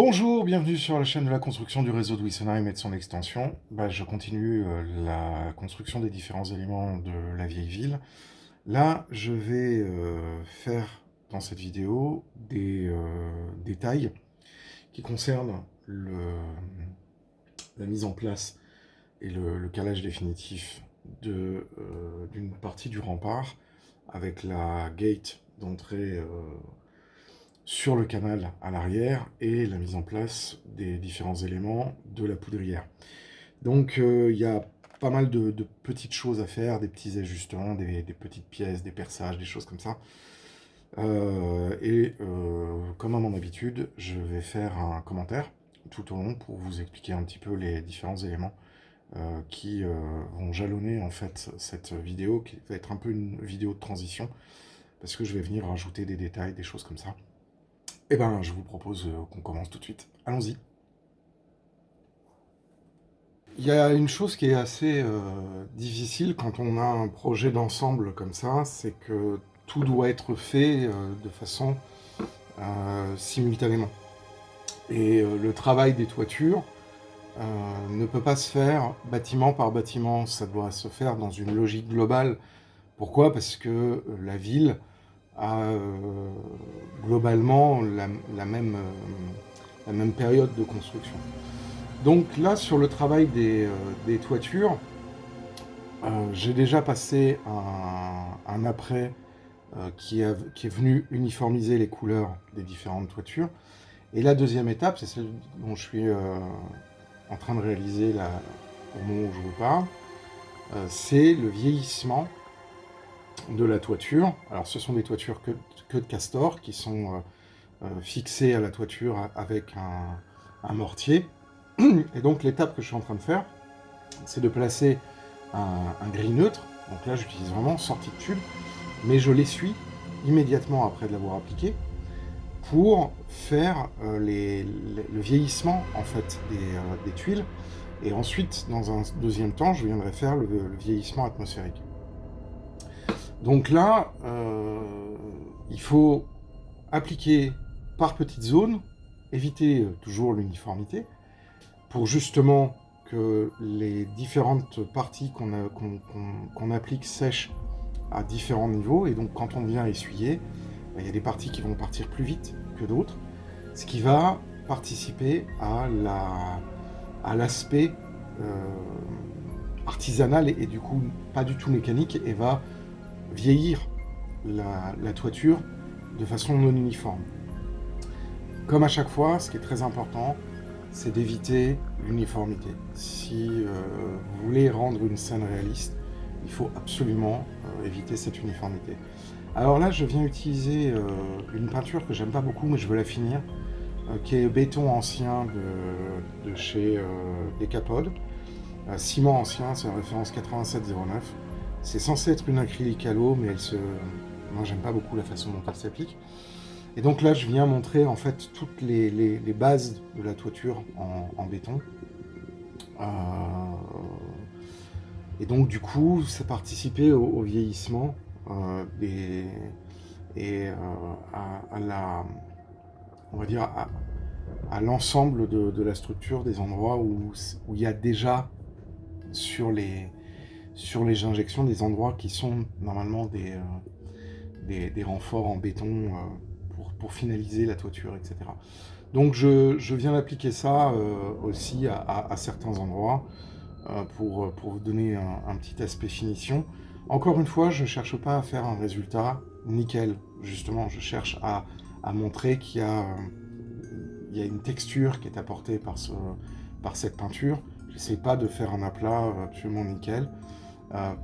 Bonjour, bienvenue sur la chaîne de la construction du réseau de Wessenheim et de son extension. Je continue la construction des différents éléments de la vieille ville. Là, je vais faire dans cette vidéo des détails qui concernent la mise en place et le calage définitif d'une partie du rempart avec la gate d'entrée sur le canal à l'arrière et la mise en place des différents éléments de la poudrière. Donc il y a pas mal de petites choses à faire, des petits ajustements, des petites pièces, des perçages, des choses comme ça. Comme à mon habitude, je vais faire un commentaire tout au long pour vous expliquer un petit peu les différents éléments qui vont jalonner en fait cette vidéo, qui va être un peu une vidéo de transition, parce que je vais venir rajouter des détails, des choses comme ça. Eh ben, je vous propose qu'on commence tout de suite. Allons-y. Il y a une chose qui est assez difficile quand on a un projet d'ensemble comme ça, c'est que tout doit être fait de façon simultanément. Et le travail des toitures ne peut pas se faire bâtiment par bâtiment, ça doit se faire dans une logique globale. Pourquoi? Parce que la ville a globalement la même période de construction. Donc là, sur le travail des toitures, j'ai déjà passé un après qui est venu uniformiser les couleurs des différentes toitures. Et la deuxième étape, c'est celle dont je suis en train de réaliser là, au moment où je vous parle, c'est le vieillissement de la toiture. Alors ce sont des toitures que de castor qui sont fixées à la toiture avec un mortier. Et donc l'étape que je suis en train de faire, c'est de placer un gris neutre. Donc là j'utilise vraiment sortie de tube, mais je l'essuie immédiatement après de l'avoir appliqué pour faire le vieillissement en fait des tuiles. Et ensuite, dans un deuxième temps, je viendrai faire le vieillissement atmosphérique. Donc là, il faut appliquer par petites zones, éviter toujours l'uniformité, pour justement que les différentes parties qu'on applique sèchent à différents niveaux. Et donc quand on vient essuyer, il y a des parties qui vont partir plus vite que d'autres, ce qui va participer à l'aspect artisanal et du coup pas du tout mécanique, et va vieillir la toiture de façon non uniforme. Comme à chaque fois, ce qui est très important, c'est d'éviter l'uniformité. Si vous voulez rendre une scène réaliste, il faut absolument éviter cette uniformité. Alors là, je viens utiliser une peinture que j'aime pas beaucoup, mais je veux la finir, qui est béton ancien de chez Decapod. Ciment ancien, c'est la référence 8709. C'est censé être une acrylique à l'eau, mais moi j'aime pas beaucoup la façon dont elle s'applique. Et donc là, je viens montrer en fait toutes les bases de la toiture en béton. Et donc du coup, ça participait au vieillissement on va dire à l'ensemble de la structure des endroits où il y a déjà sur les injections des endroits qui sont normalement des renforts en béton pour finaliser la toiture, etc. Donc je viens d'appliquer ça aussi à certains endroits pour vous donner un petit aspect finition. Encore une fois, je ne cherche pas à faire un résultat nickel, justement, je cherche à montrer qu'il y a une texture qui est apportée par cette peinture. Je n'essaie pas de faire un aplat absolument nickel,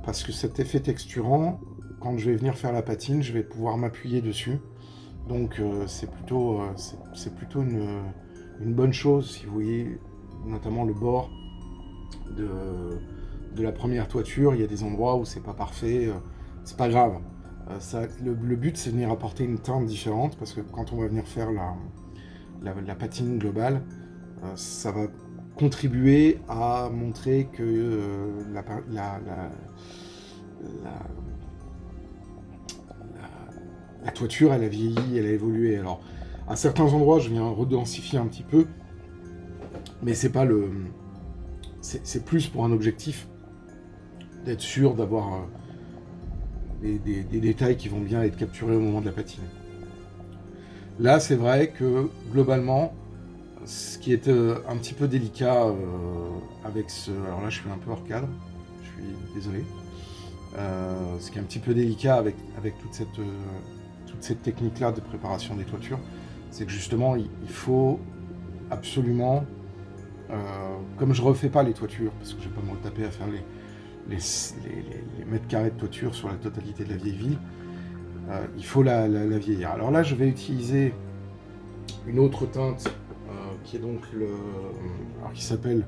parce que cet effet texturant, quand je vais venir faire la patine, je vais pouvoir m'appuyer dessus. Donc c'est plutôt une bonne chose, si vous voyez, notamment le bord de la première toiture. Il y a des endroits où c'est pas parfait, c'est pas grave. Le but, c'est de venir apporter une teinte différente, parce que quand on va venir faire la patine globale, ça va contribuer à montrer que la toiture, elle a vieilli, elle a évolué. Alors, À certains endroits, je viens redensifier un petit peu, mais c'est pas le... C'est plus pour un objectif d'être sûr d'avoir des détails qui vont bien être capturés au moment de la patine. Là, c'est vrai que, globalement, ce qui est un petit peu délicat avec ce... Alors là, je suis un peu hors cadre, je suis désolé. Ce qui est un petit peu délicat avec toute cette technique-là de préparation des toitures, c'est que justement, il faut absolument... comme je refais pas les toitures, parce que je vais pas me retaper à faire les mètres carrés de toiture sur la totalité de la vieille ville, il faut la vieillir. Alors là, je vais utiliser une autre teinte qui est donc qui s'appelle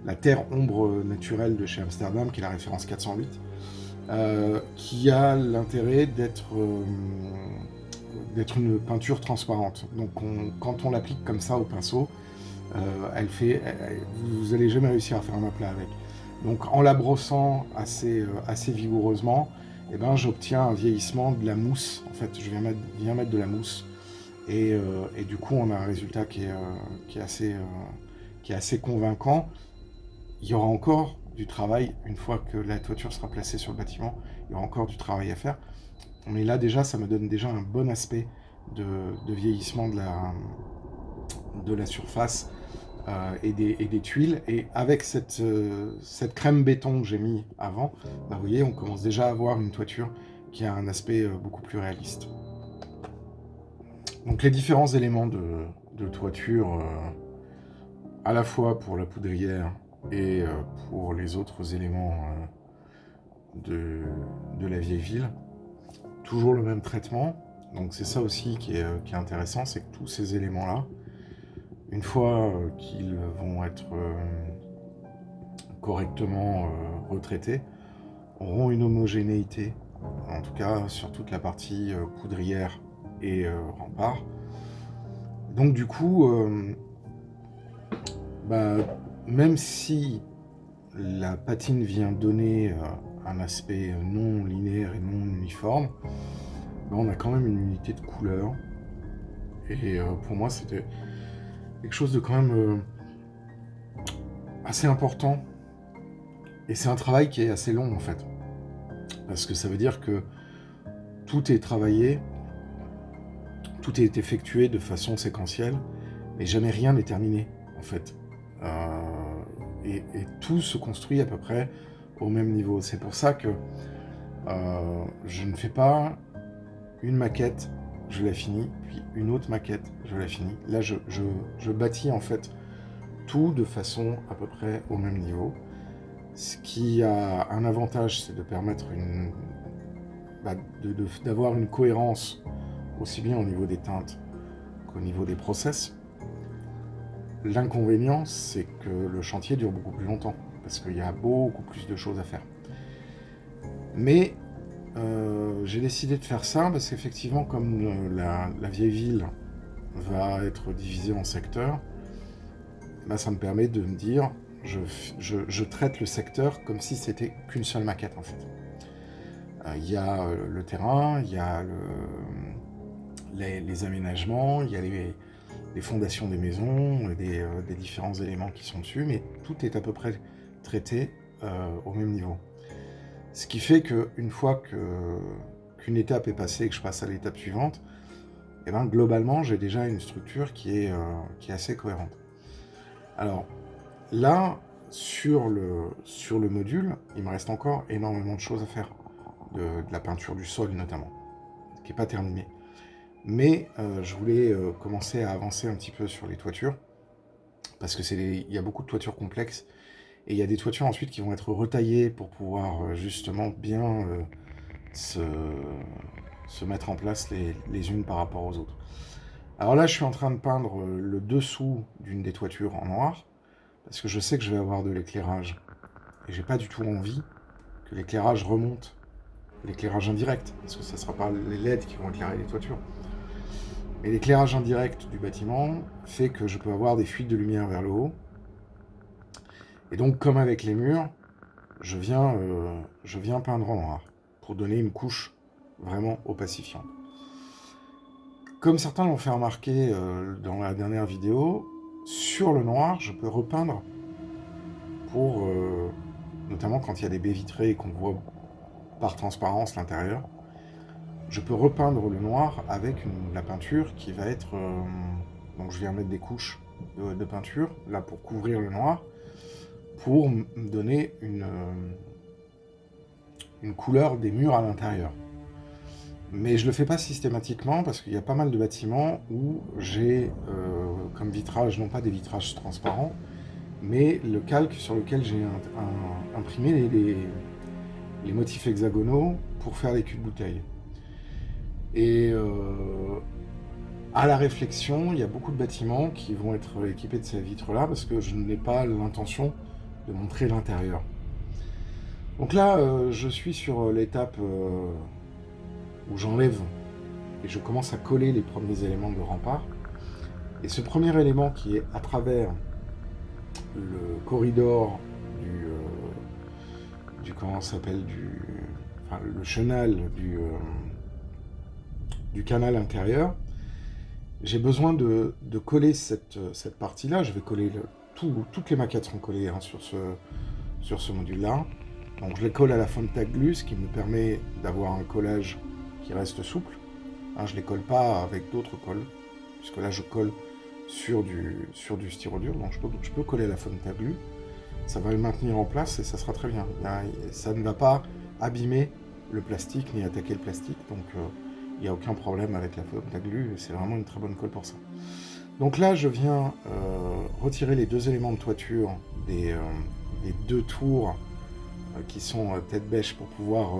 la terre ombre naturelle de chez Amsterdam, qui est la référence 408, qui a l'intérêt d'être une peinture transparente. Donc quand on l'applique comme ça au pinceau, vous n'allez jamais réussir à faire un aplat avec. Donc en la brossant assez vigoureusement, eh ben, j'obtiens un vieillissement de la mousse. En fait, je viens mettre de la mousse. Et du coup, on a un résultat qui est assez convaincant. Il y aura encore du travail, une fois que la toiture sera placée sur le bâtiment, il y aura encore du travail à faire. Mais là, déjà, ça me donne déjà un bon aspect de vieillissement de la surface et des tuiles. Et avec cette crème béton que j'ai mis avant, bah, vous voyez, on commence déjà à avoir une toiture qui a un aspect beaucoup plus réaliste. Donc les différents éléments de toiture, à la fois pour la poudrière et pour les autres éléments de la vieille ville, toujours le même traitement. Donc c'est ça aussi qui est intéressant, c'est que tous ces éléments-là, une fois qu'ils vont être correctement retraités, auront une homogénéité, en tout cas sur toute la partie poudrière et rempart. Donc du coup, même si la patine vient donner un aspect non linéaire et non uniforme, on a quand même une unité de couleur. Et pour moi, c'était quelque chose de quand même assez important. Et c'est un travail qui est assez long en fait. Parce que ça veut dire que tout est travaillé, tout est effectué de façon séquentielle, mais jamais rien n'est terminé en fait. Et tout se construit à peu près au même niveau. C'est pour ça que je ne fais pas une maquette, je la finis, puis une autre maquette, je la finis. Là, je bâtis en fait tout de façon à peu près au même niveau. Ce qui a un avantage, c'est de permettre d'avoir une cohérence aussi bien au niveau des teintes qu'au niveau des process. L'inconvénient, c'est que le chantier dure beaucoup plus longtemps, parce qu'il y a beaucoup plus de choses à faire. Mais j'ai décidé de faire ça, parce qu'effectivement, comme la vieille ville va être divisée en secteurs, ça me permet de me dire, je traite le secteur comme si c'était qu'une seule maquette, en fait. Il y a le terrain, il y a les aménagements, il y a les fondations des maisons, des différents éléments qui sont dessus, mais tout est à peu près traité au même niveau. Ce qui fait qu'une fois qu'une étape est passée et que je passe à l'étape suivante, eh ben, globalement, j'ai déjà une structure qui est assez cohérente. Alors là, sur le module, il me reste encore énormément de choses à faire, de la peinture du sol notamment, qui n'est pas terminée. Mais je voulais commencer à avancer un petit peu sur les toitures, parce qu'il y a beaucoup de toitures complexes, et il y a des toitures ensuite qui vont être retaillées pour pouvoir justement bien se mettre en place les unes par rapport aux autres. Alors là, je suis en train de peindre le dessous d'une des toitures en noir, parce que je sais que je vais avoir de l'éclairage, et j'ai pas du tout envie que l'éclairage remonte, l'éclairage indirect, parce que ça ne sera pas les LED qui vont éclairer les toitures. Et l'éclairage indirect du bâtiment fait que je peux avoir des fuites de lumière vers le haut. Et donc, comme avec les murs, je viens peindre en noir pour donner une couche vraiment opacifiante. Comme certains l'ont fait remarquer dans la dernière vidéo, sur le noir, je peux repeindre pour, notamment quand il y a des baies vitrées et qu'on voit par transparence l'intérieur, je peux repeindre le noir avec la peinture qui va être... donc je viens mettre des couches de peinture, là pour couvrir le noir, pour me donner une couleur des murs à l'intérieur. Mais je le fais pas systématiquement parce qu'il y a pas mal de bâtiments où j'ai comme vitrage, non pas des vitrages transparents, mais le calque sur lequel j'ai imprimé les motifs hexagonaux pour faire les culs de bouteille. Et à la réflexion, il y a beaucoup de bâtiments qui vont être équipés de ces vitres-là parce que je n'ai pas l'intention de montrer l'intérieur. Donc là, je suis sur l'étape où j'enlève et je commence à coller les premiers éléments de rempart. Et ce premier élément qui est à travers le corridor du comment ça s'appelle, enfin, le chenal du canal intérieur, j'ai besoin de coller cette partie-là. Je vais coller toutes les maquettes seront collées hein, sur ce module-là. Donc je les colle à la fonte Taglus, ce qui me permet d'avoir un collage qui reste souple. Hein, je ne les colle pas avec d'autres colles, puisque là je colle sur du styrodure, donc je peux coller à la fonte Taglus. Ça va le maintenir en place et ça sera très bien. Ça ne va pas abîmer le plastique ni attaquer le plastique, donc il n'y a aucun problème avec la fonte Taglus, c'est vraiment une très bonne colle pour ça. Donc là je viens retirer les deux éléments de toiture des deux tours qui sont tête bêche pour pouvoir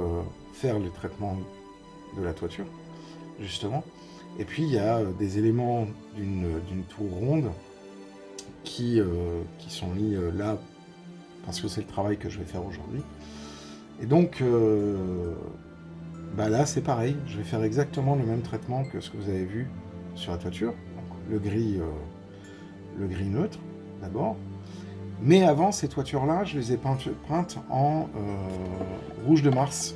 faire le traitement de la toiture, justement. Et puis il y a des éléments d'une tour ronde qui sont mis là parce que c'est le travail que je vais faire aujourd'hui. Et donc là c'est pareil, je vais faire exactement le même traitement que ce que vous avez vu sur la toiture. Donc, le gris neutre d'abord. Mais avant, ces toitures-là, je les ai peintes en rouge de Mars.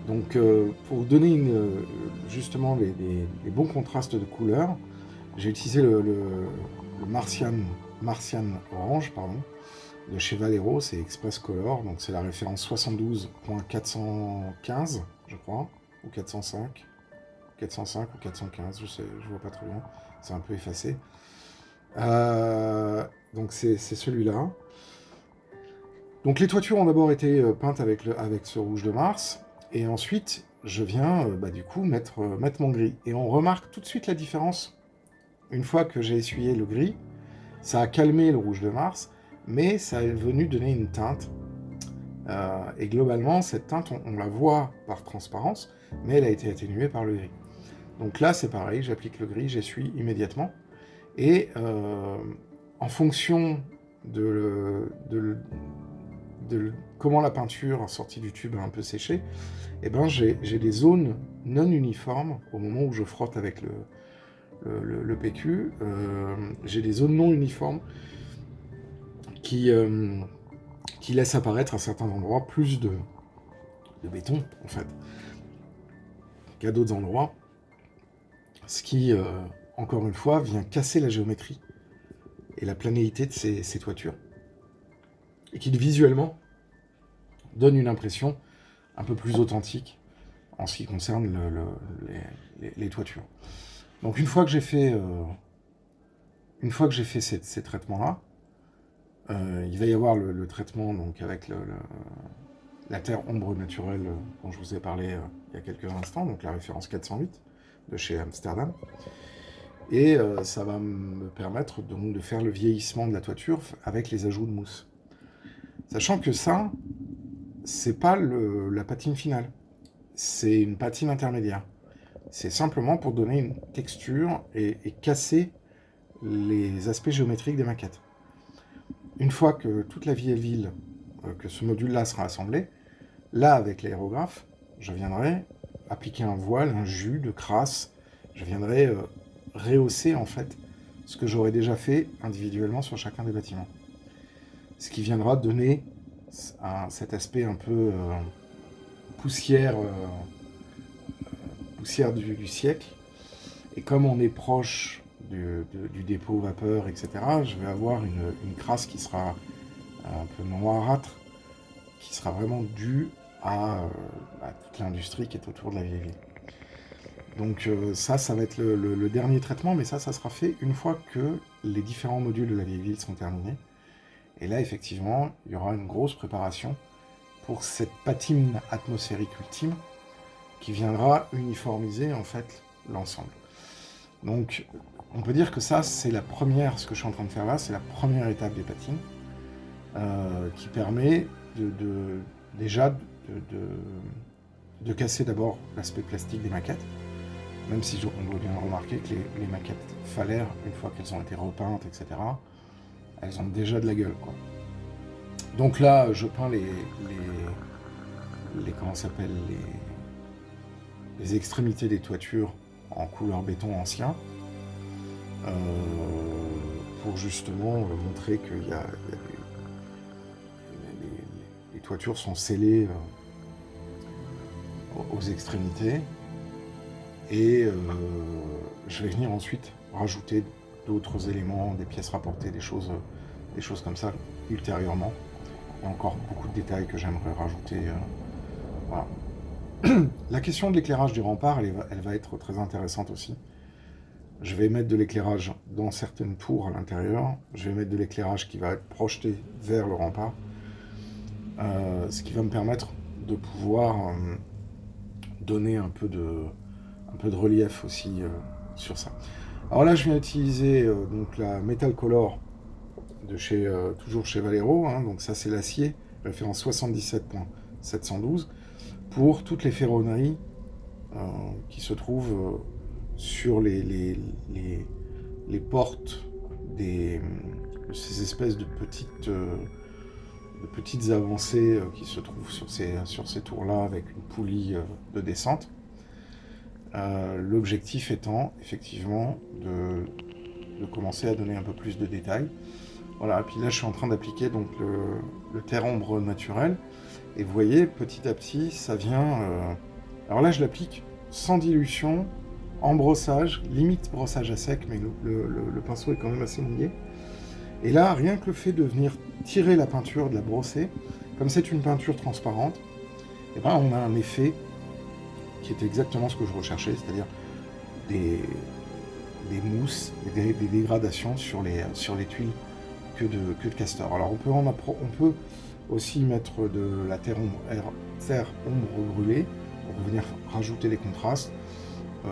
Donc, pour donner justement les bons contrastes de couleurs, j'ai utilisé le Martian Orange, pardon, de chez Valero, c'est Express Color, donc c'est la référence 72.415, je crois, ou 405, 405 ou 415, je vois pas très bien, c'est un peu effacé. Donc c'est celui-là. Donc les toitures ont d'abord été peintes avec ce rouge de Mars, et ensuite je viens du coup mettre mon gris. Et on remarque tout de suite la différence. Une fois que j'ai essuyé le gris, ça a calmé le rouge de Mars, mais ça est venu donner une teinte. Et globalement, cette teinte, on la voit par transparence, mais elle a été atténuée par le gris. Donc là, c'est pareil, j'applique le gris, j'essuie immédiatement. Et en fonction de comment la peinture sortie du tube a un peu séché, eh ben j'ai des zones non uniformes au moment où je frotte avec le PQ. J'ai des zones non uniformes qui laissent apparaître à certains endroits plus de béton, en fait, qu'à d'autres endroits. Ce qui, encore une fois, vient casser la géométrie et la planéité de ces toitures. Et qui, visuellement, donne une impression un peu plus authentique en ce qui concerne les toitures. Donc une fois que j'ai fait ces traitements-là, il va y avoir le traitement donc avec la terre ombre naturelle dont je vous ai parlé il y a quelques instants, donc la référence 408 de chez Amsterdam. Et ça va me permettre donc de faire le vieillissement de la toiture avec les ajouts de mousse. Sachant que ça, c'est pas la patine finale, c'est une patine intermédiaire. C'est simplement pour donner une texture et casser les aspects géométriques des maquettes. Une fois que toute la ville, que ce module-là sera assemblé, là, avec l'aérographe, je viendrai appliquer un voile, un jus de crasse, je viendrai rehausser, en fait, ce que j'aurais déjà fait individuellement sur chacun des bâtiments. Ce qui viendra donner cet aspect un peu poussière du siècle, Et comme on est proche du dépôt vapeur, etc., je vais avoir une crasse qui sera un peu noirâtre, qui sera vraiment due à toute l'industrie qui est autour de la vieille ville. Donc ça va être le dernier traitement, mais ça sera fait une fois que les différents modules de la vieille ville sont terminés. Et là, effectivement, il y aura une grosse préparation pour cette patine atmosphérique ultime qui viendra uniformiser, en fait, l'ensemble. Donc, on peut dire que ça, c'est la première, ce que je suis en train de faire là, c'est la première étape des patines, qui permet déjà de casser d'abord l'aspect plastique des maquettes, même si on doit bien remarquer que les maquettes Faller, une fois qu'elles ont été repeintes, etc., elles ont déjà de la gueule, quoi. Donc là, je peins comment ça s'appelle, les extrémités des toitures en couleur béton ancien, pour justement montrer que les toitures sont scellées aux extrémités. Et je vais venir ensuite rajouter d'autres éléments, des pièces rapportées, des choses comme ça ultérieurement. Il y a encore beaucoup de détails que j'aimerais rajouter. Voilà. La question de l'éclairage du rempart, elle va être très intéressante aussi. Je vais mettre de l'éclairage dans certaines tours à l'intérieur. Je vais mettre de l'éclairage qui va être projeté vers le rempart. Ce qui va me permettre de pouvoir donner un peu de relief aussi sur ça. Alors là, je viens utiliser donc la Metal Color de toujours chez Valero, hein, donc ça c'est l'acier, référence 77.712, pour toutes les ferronneries qui se trouvent sur les portes de ces espèces de petites avancées qui se trouvent sur ces tours-là avec une poulie de descente. L'objectif étant effectivement de commencer à donner un peu plus de détails. Voilà, et puis là je suis en train d'appliquer donc le terre-ombre naturel, et vous voyez petit à petit ça vient. Alors là je l'applique sans dilution, en brossage, limite brossage à sec, mais le pinceau est quand même assez mouillé. Et là rien que le fait de venir tirer la peinture, de la brosser, comme c'est une peinture transparente, et ben on a un effet qui était exactement ce que je recherchais, c'est-à-dire des mousses et des dégradations sur les tuiles que de castor. Alors on peut aussi mettre de la terre ombre brûlée pour venir rajouter des contrastes.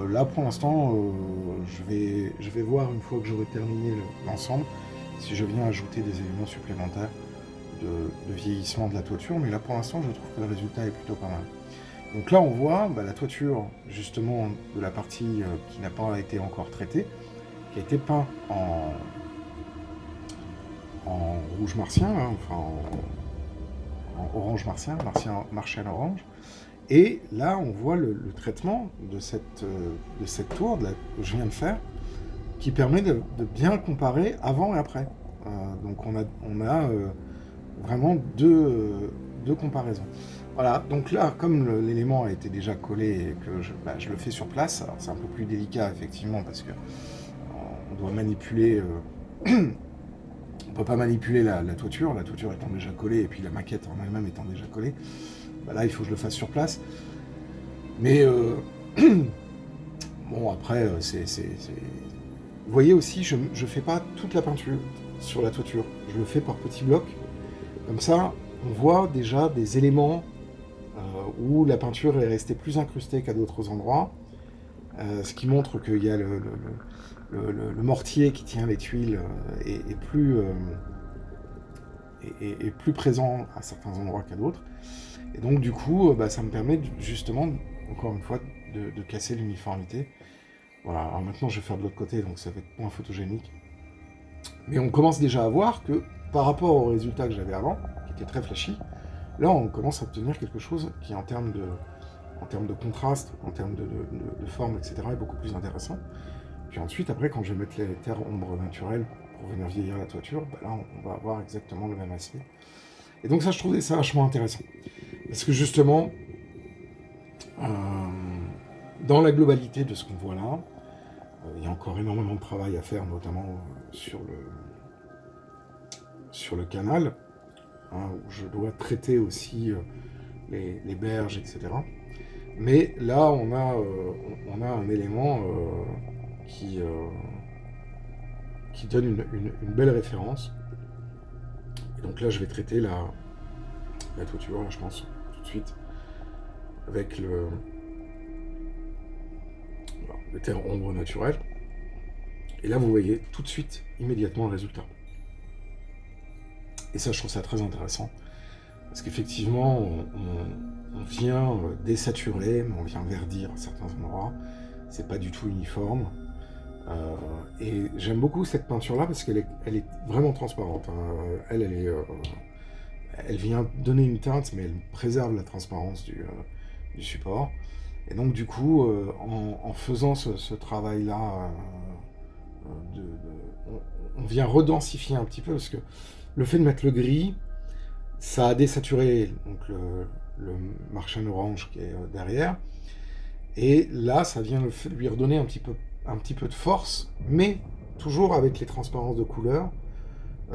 Là pour l'instant je vais voir une fois que j'aurai terminé l'ensemble si je viens ajouter des éléments supplémentaires de vieillissement de la toiture, mais là pour l'instant je trouve que le résultat est plutôt pas mal. Donc là on voit la toiture justement de la partie qui n'a pas été encore traitée, qui a été peint en rouge martien, hein, enfin en orange martial orange. Et là on voit le traitement de cette tour que je viens de faire, qui permet de bien comparer avant et après. Donc on a vraiment deux comparaisons. Voilà, donc là, comme l'élément a été déjà collé et que je le fais sur place, alors c'est un peu plus délicat effectivement parce que on doit manipuler, on peut pas manipuler la toiture étant déjà collée et puis la maquette en elle-même étant déjà collée. Là, il faut que je le fasse sur place. Mais bon, après, vous voyez aussi, je fais pas toute la peinture sur la toiture, je le fais par petits blocs. Comme ça, on voit déjà des éléments où la peinture est restée plus incrustée qu'à d'autres endroits, ce qui montre qu'il y a le mortier qui tient les tuiles est plus présent à certains endroits qu'à d'autres. Et donc du coup, ça me permet justement, encore une fois, de casser l'uniformité. Voilà, alors maintenant je vais faire de l'autre côté, donc ça va être moins photogénique. Mais on commence déjà à voir que, par rapport au résultat que j'avais avant, qui était très flashy, là on commence à obtenir quelque chose qui, en termes de contraste, en termes de forme, etc., est beaucoup plus intéressant. Puis ensuite, après, quand je vais mettre les terres ombres naturelles pour venir vieillir la toiture, là on va avoir exactement le même aspect. Et donc ça, je trouvais ça vachement intéressant. Parce que justement, dans la globalité de ce qu'on voit là, Il y a encore énormément de travail à faire, notamment sur le canal, hein, où je dois traiter aussi les berges, etc. Mais là, on a un élément qui donne une belle référence. Et donc là, je vais traiter la toiture, là, je pense, tout de suite, avec le terre ombre naturel. Et là, vous voyez tout de suite, immédiatement, le résultat. Et ça, je trouve ça très intéressant. Parce qu'effectivement, on vient désaturer, mais on vient verdir à certains endroits. C'est pas du tout uniforme. Et j'aime beaucoup cette peinture-là parce qu'elle est vraiment transparente. Hein. Elle vient donner une teinte, mais elle préserve la transparence du support. Et donc, du coup, en faisant ce travail-là, on vient redensifier un petit peu parce que le fait de mettre le gris, ça a désaturé donc le Martian Orange qui est derrière. Et là, ça vient lui redonner un petit peu de force, mais toujours avec les transparences de couleurs.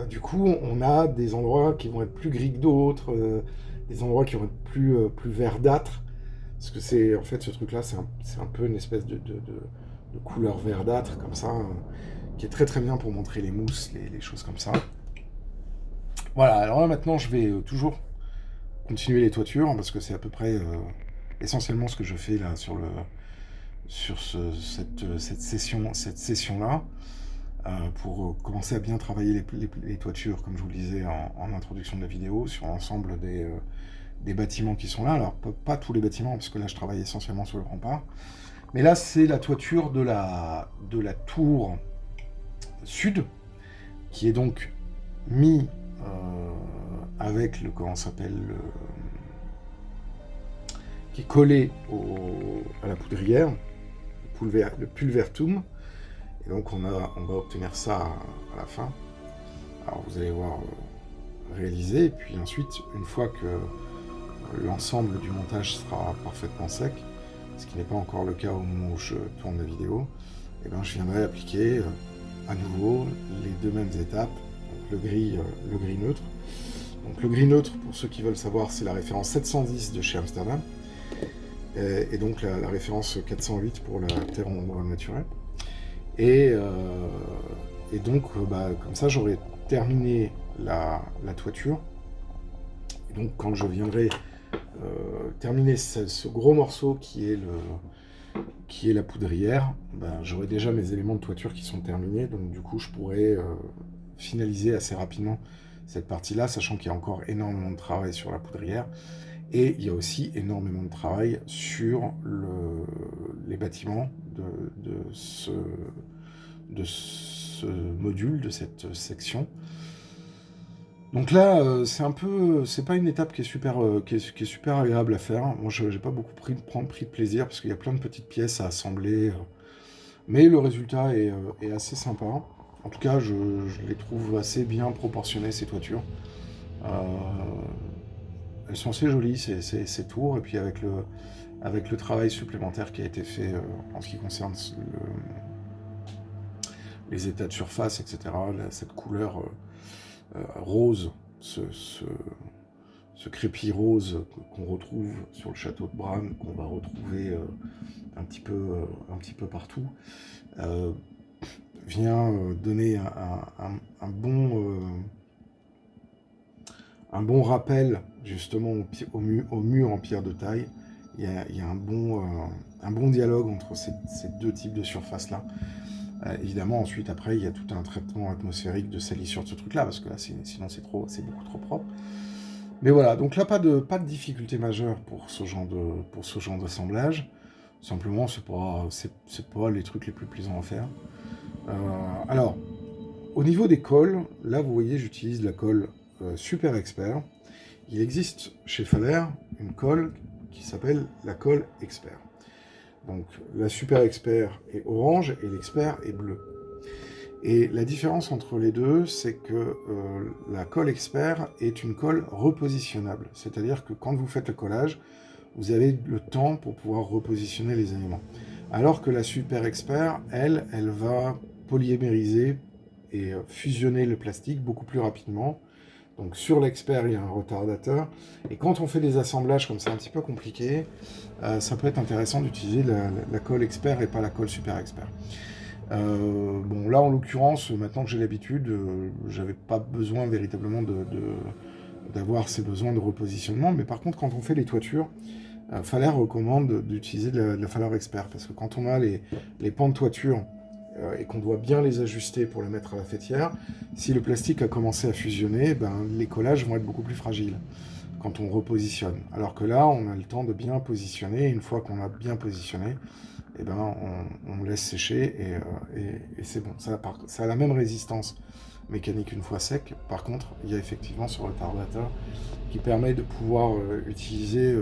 Du coup, on a des endroits qui vont être plus gris que d'autres, des endroits qui vont être plus verdâtres. Parce que c'est, en fait, ce truc-là, c'est un peu une espèce de couleur verdâtre, comme ça, qui est très très bien pour montrer les mousses, les choses comme ça. Voilà, alors là, maintenant, je vais toujours continuer les toitures, parce que c'est à peu près essentiellement ce que je fais là sur cette session-là, pour commencer à bien travailler les toitures, comme je vous le disais en introduction de la vidéo, sur l'ensemble des bâtiments qui sont là. Alors, pas tous les bâtiments, parce que là, je travaille essentiellement sur le rempart. Mais là, c'est la toiture de la tour sud, qui est donc mis avec le, comment ça s'appelle, qui est collé à la poudrière, le pulvertum. Et donc on va obtenir ça à la fin. Alors vous allez voir réaliser, et puis ensuite, une fois que l'ensemble du montage sera parfaitement sec, ce qui n'est pas encore le cas au moment où je tourne la vidéo, et bien je viendrai appliquer à nouveau les deux mêmes étapes, donc le gris neutre. Donc le gris neutre, pour ceux qui veulent savoir, c'est la référence 710 de chez Amsterdam, et donc la référence 408 pour la terre ombre naturelle. Et donc, comme ça, j'aurai terminé la toiture. Et donc, quand je viendrai terminer ce gros morceau qui est la poudrière, j'aurai déjà mes éléments de toiture qui sont terminés. Donc, du coup, je pourrai finaliser assez rapidement cette partie-là, sachant qu'il y a encore énormément de travail sur la poudrière. Et il y a aussi énormément de travail sur les bâtiments de ce module, de cette section. Donc là, c'est pas une étape qui est super agréable à faire. Moi, j'ai pas beaucoup pris de plaisir parce qu'il y a plein de petites pièces à assembler, mais le résultat est assez sympa. En tout cas, je les trouve assez bien proportionnées, ces toitures. Elles sont assez jolies, ces tours, et puis avec le travail supplémentaire qui a été fait en ce qui concerne les états de surface, etc. Cette couleur rose, ce crépi rose qu'on retrouve sur le château de Bran, qu'on va retrouver un petit peu partout, vient donner un bon rappel justement au mur en pierre de taille. Il y a un bon dialogue entre ces deux types de surfaces-là. Évidemment, ensuite, après, il y a tout un traitement atmosphérique de salissure de ce truc-là, parce que là, sinon, c'est beaucoup trop propre. Mais voilà, donc là, pas de difficulté majeure pour ce genre d'assemblage. Simplement, c'est pas les trucs les plus plaisants à faire. Alors, au niveau des colles, là, vous voyez, j'utilise la colle Super Expert. Il existe chez Faber une colle qui s'appelle la colle Expert. Donc la Super Expert est orange et l'Expert est bleu. Et la différence entre les deux, c'est que la colle Expert est une colle repositionnable. C'est-à-dire que quand vous faites le collage, vous avez le temps pour pouvoir repositionner les éléments. Alors que la Super Expert, elle va polymériser et fusionner le plastique beaucoup plus rapidement. Donc sur l'Expert, il y a un retardateur. Et quand on fait des assemblages comme c'est un petit peu compliqué, ça peut être intéressant d'utiliser la colle Expert et pas la colle Super Expert. Bon, là, en l'occurrence, maintenant que j'ai l'habitude, j'avais pas besoin véritablement d'avoir ces besoins de repositionnement. Mais par contre, quand on fait les toitures, Faller recommande d'utiliser de la Faller Expert. Parce que quand on a les pans de toiture et qu'on doit bien les ajuster pour les mettre à la fêtière, si le plastique a commencé à fusionner, ben, les collages vont être beaucoup plus fragiles quand on repositionne. Alors que là, on a le temps de bien positionner. Une fois qu'on a bien positionné, eh ben, on laisse sécher et c'est bon. Ça a la même résistance mécanique une fois sec. Par contre, il y a effectivement ce retardateur qui permet de pouvoir utiliser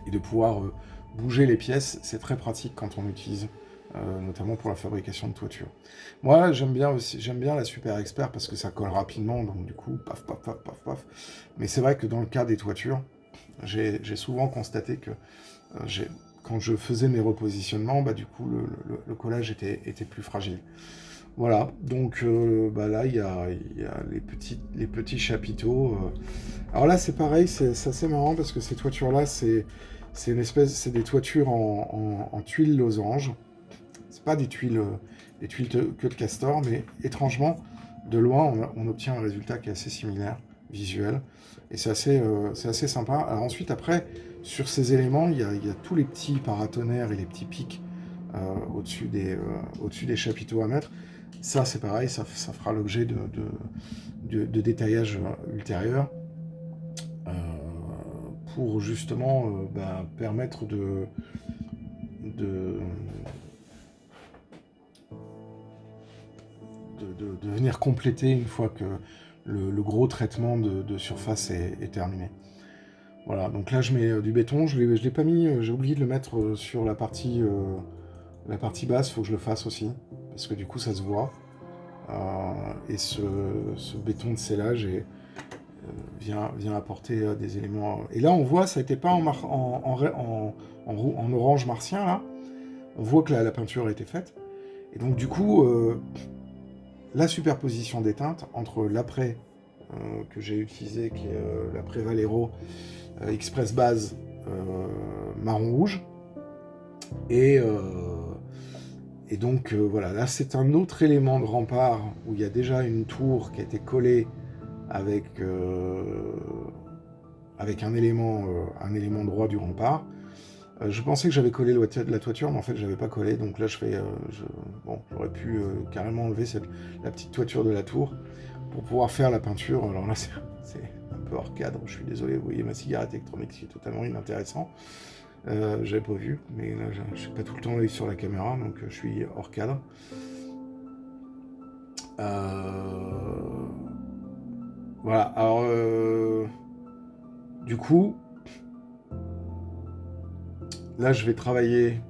et de pouvoir bouger les pièces. C'est très pratique quand on utilise, notamment pour la fabrication de toiture. Moi, j'aime bien la Super Expert parce que ça colle rapidement, donc du coup, paf, paf, paf, paf, paf. Mais c'est vrai que dans le cas des toitures, j'ai souvent constaté que quand je faisais mes repositionnements, bah, du coup, le collage était plus fragile. Voilà, donc bah là, il y a les petits chapiteaux. Alors là, c'est pareil, c'est assez marrant parce que ces toitures-là, c'est des toitures en tuiles losange. C'est pas des tuiles que de castor, mais étrangement, de loin, on obtient un résultat qui est assez similaire, visuel, et c'est assez sympa. Alors ensuite, après, sur ces éléments, il y a tous les petits paratonnerres et les petits pics au-dessus des chapiteaux à mettre. Ça, c'est pareil, ça fera l'objet de détaillage ultérieur pour justement permettre de venir compléter une fois que le gros traitement de surface est terminé. Voilà, donc là je mets du béton, je l'ai pas mis, j'ai oublié de le mettre sur la partie basse, il faut que je le fasse aussi, parce que du coup ça se voit. Et ce béton de scellage vient apporter des éléments. Et là on voit, ça n'était pas en orange martien là, on voit que la peinture a été faite. Et donc du coup, la superposition des teintes entre l'après que j'ai utilisé, qui est l'après Valero Express Base marron-rouge, et donc voilà, là c'est un autre élément de rempart où il y a déjà une tour qui a été collée avec un élément droit du rempart. Je pensais que j'avais collé la toiture, mais en fait je n'avais pas collé, donc là j'aurais pu carrément enlever la petite toiture de la tour pour pouvoir faire la peinture. Alors là c'est un peu hors cadre, je suis désolé, vous voyez ma cigarette électronique qui est totalement inintéressant. J'avais pas vu, mais là je suis pas tout le temps l'œil sur la caméra, donc je suis hors cadre. Voilà, alors du coup, là je vais travailler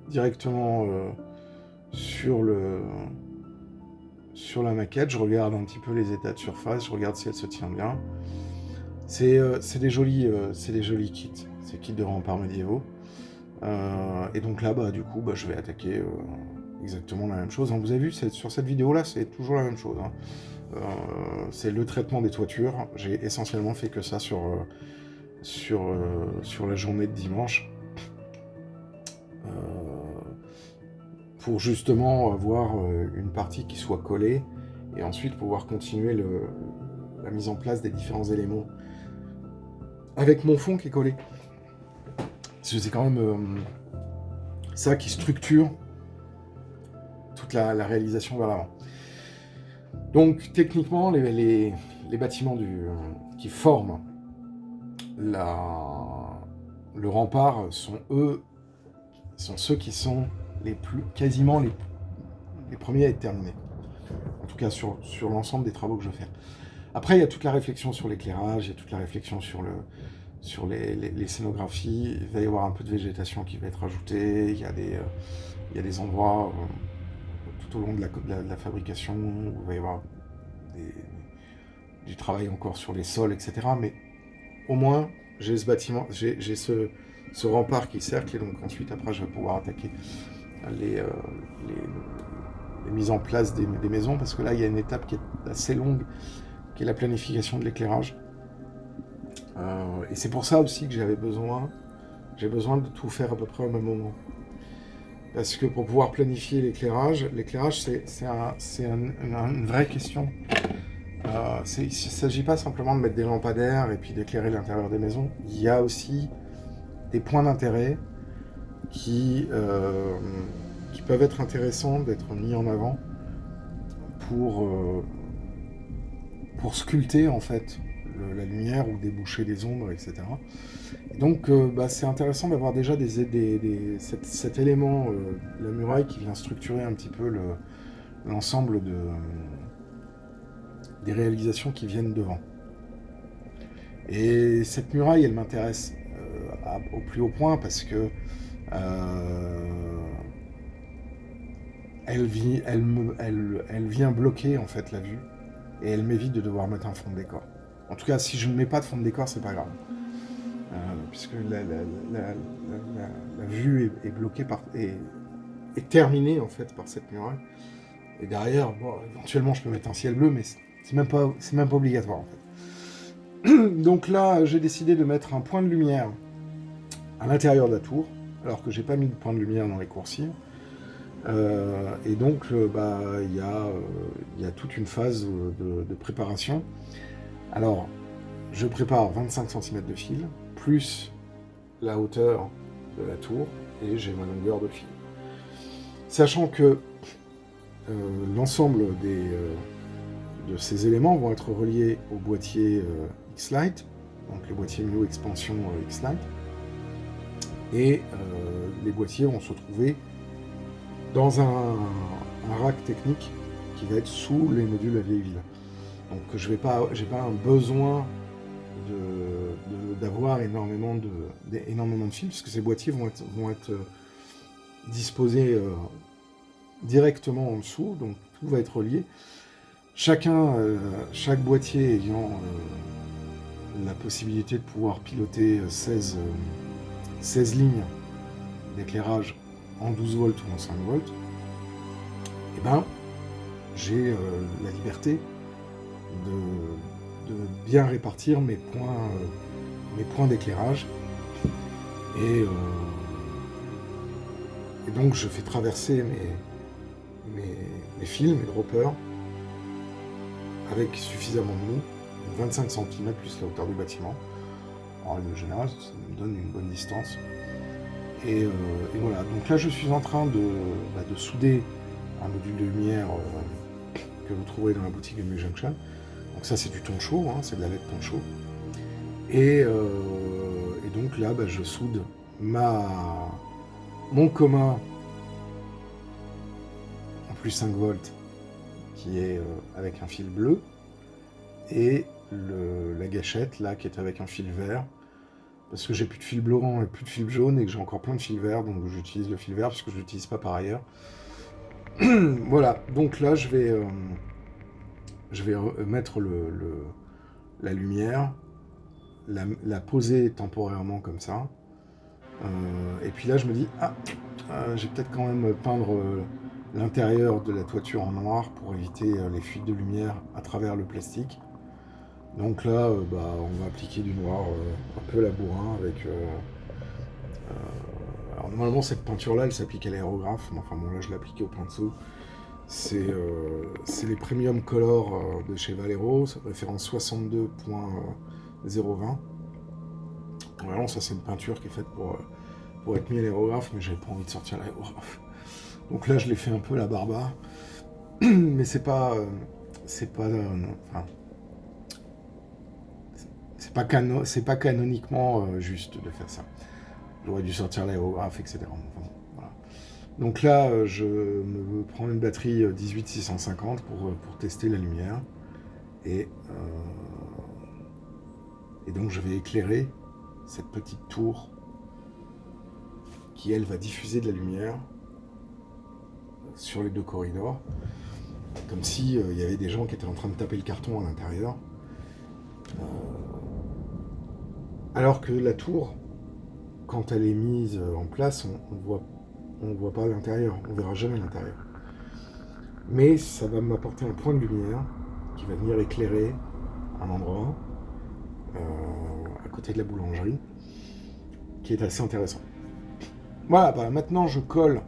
directement sur la maquette. Je regarde un petit peu les états de surface, je regarde si elle se tient bien. C'est des jolis kits, ces kits de remparts médiévaux. Et donc là, du coup, je vais attaquer exactement la même chose. Donc, vous avez vu, sur cette vidéo-là, c'est toujours la même chose. Hein. C'est le traitement des toitures. J'ai essentiellement fait que ça sur la journée de dimanche. Pour justement avoir une partie qui soit collée et ensuite pouvoir continuer la mise en place des différents éléments avec mon fond qui est collé. Parce que c'est quand même ça qui structure toute la réalisation vers l'avant. Donc techniquement, les bâtiments qui forment le rempart sont ceux qui sont quasiment les premiers à être terminés. En tout cas sur l'ensemble des travaux que je fais. Après, il y a toute la réflexion sur l'éclairage, il y a toute la réflexion sur les scénographies. Il va y avoir un peu de végétation qui va être ajoutée. Il y a des endroits tout au long de la fabrication où il va y avoir du travail encore sur les sols, etc. Mais au moins, j'ai ce bâtiment, j'ai ce rempart qui cercle, et donc ensuite après je vais pouvoir attaquer les, les mises en place des maisons, parce que là il y a une étape qui est assez longue, qui est la planification de l'éclairage. Et c'est pour ça aussi que j'ai besoin de tout faire à peu près au même moment. Parce que pour pouvoir planifier l'éclairage c'est une vraie question. Il ne s'agit pas simplement de mettre des lampadaires et puis d'éclairer l'intérieur des maisons. Il y a aussi des points d'intérêt qui peuvent être intéressants d'être mis en avant pour sculpter en fait la lumière ou déboucher les ombres, etc. Et donc c'est intéressant d'avoir déjà cet élément, la muraille, qui vient structurer un petit peu l'ensemble des réalisations qui viennent devant. Et cette muraille, elle m'intéresse au plus haut point parce que elle vient bloquer en fait la vue, et elle m'évite de devoir mettre un fond de décor. En tout cas, si je ne mets pas de fond de décor, c'est pas grave. Puisque la vue est bloquée est terminée en fait par cette muraille. Et derrière, bon, éventuellement je peux mettre un ciel bleu, mais c'est même pas obligatoire en fait. Donc là, j'ai décidé de mettre un point de lumière à l'intérieur de la tour, alors que j'ai pas mis de point de lumière dans les coursives. Et donc il y a toute une phase de préparation. Alors, je prépare 25 cm de fil, plus la hauteur de la tour, et j'ai ma longueur de fil. Sachant que l'ensemble de ces éléments vont être reliés au boîtier X-Lite, donc le boîtier Mio Expansion X-Lite, et les boîtiers vont se trouver dans un rack technique qui va être sous les modules à vieille ville. Donc j'ai pas un besoin d'avoir énormément de fils, puisque ces boîtiers vont être disposés directement en dessous, donc tout va être relié. Chaque boîtier ayant la possibilité de pouvoir piloter 16 lignes d'éclairage en 12 volts ou en 5 volts, et j'ai la liberté de bien répartir mes points d'éclairage, et donc je fais traverser mes fils, mes droppers, avec suffisamment de mou, 25 cm plus la hauteur du bâtiment. En règle générale, ça me donne une bonne distance. Et voilà, donc là je suis en train de souder un module de lumière que vous trouverez dans la boutique de Mio Junction. Donc ça c'est du ton chaud, hein, c'est de la LED ton chaud. Et donc là je soude mon commun en plus 5 volts qui est avec un fil bleu, et la gâchette là qui est avec un fil vert, parce que j'ai plus de fil blanc et plus de fil jaune, et que j'ai encore plein de fil vert, donc j'utilise le fil vert parce que je l'utilise pas par ailleurs. Voilà, donc là je vais mettre la lumière, la poser temporairement comme ça, et puis là je me dis j'ai peut-être quand même peindre l'intérieur de la toiture en noir pour éviter les fuites de lumière à travers le plastique. Donc là on va appliquer du noir un peu labourin avec alors normalement cette peinture là elle s'applique à l'aérographe, mais enfin bon là je l'ai appliquée au pinceau. C'est les Premium Color de chez Valero, référence 62.020. Vraiment, ça c'est une peinture qui est faite pour être mise à l'aérographe, mais j'avais pas envie de sortir l'aérographe. Donc là je l'ai fait un peu la barba, mais c'est pas canoniquement juste de faire ça. J'aurais dû sortir l'aérographe, etc. Enfin, voilà. Donc là, je me prends une batterie 18650 pour tester la lumière. Et donc je vais éclairer cette petite tour qui, elle, va diffuser de la lumière sur les deux corridors, comme si il y avait des gens qui étaient en train de taper le carton à l'intérieur. Alors que la tour, quand elle est mise en place, on voit pas l'intérieur, on verra jamais l'intérieur. Mais ça va m'apporter un point de lumière qui va venir éclairer un endroit à côté de la boulangerie qui est assez intéressant. Voilà, bah maintenant je colle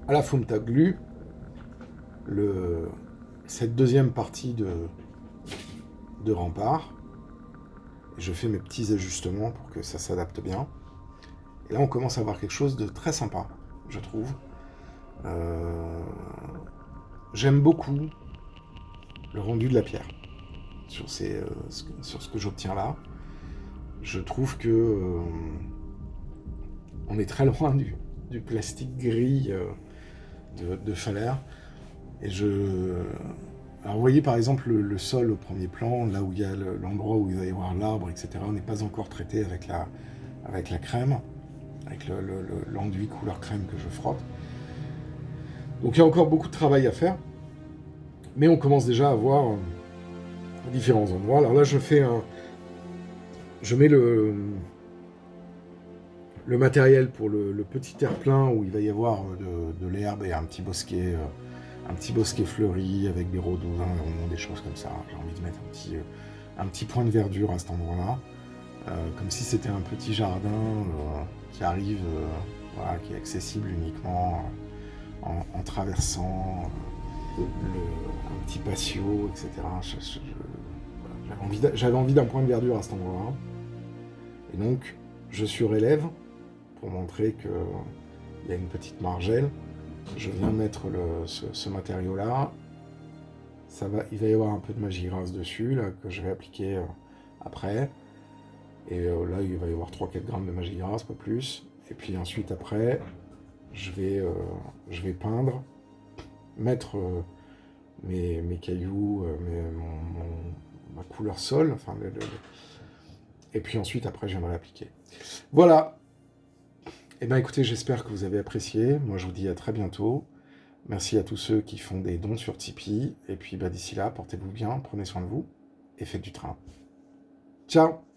à la Fumta Glue cette deuxième partie de rempart. Et je fais mes petits ajustements pour que ça s'adapte bien. Et là on commence à avoir quelque chose de très sympa, je trouve. J'aime beaucoup le rendu de la pierre sur ce que j'obtiens là. Je trouve que on est très loin du plastique gris de Faller. Et alors vous voyez par exemple le sol au premier plan, là où il y a l'endroit où il va y avoir l'arbre, etc. On n'est pas encore traité avec la crème, avec l'enduit couleur crème que je frotte. Donc il y a encore beaucoup de travail à faire, mais on commence déjà à voir différents endroits. Alors là je mets le matériel pour le petit terre-plein où il va y avoir de l'herbe et un petit bosquet fleuri avec des rhododendrons, des choses comme ça. J'ai envie de mettre un petit point de verdure à cet endroit-là, comme si c'était un petit jardin qui arrive, voilà, qui est accessible uniquement en traversant un petit patio, etc. J'avais envie d'un point de verdure à cet endroit-là. Et donc, je surélève pour montrer qu'il y a une petite margelle. Je viens mettre ce matériau-là. Il va y avoir un peu de magie grasse dessus, là, que je vais appliquer après. Et là, il va y avoir 3-4 grammes de magie grasse, pas plus. Et puis ensuite, après, je vais peindre, mettre mes cailloux, ma couleur sol, enfin, et puis ensuite, après, je viendrai l'appliquer. Voilà. Eh bien, écoutez, j'espère que vous avez apprécié. Moi, je vous dis à très bientôt. Merci à tous ceux qui font des dons sur Tipeee. Et puis, d'ici là, portez-vous bien, prenez soin de vous et faites du train. Ciao!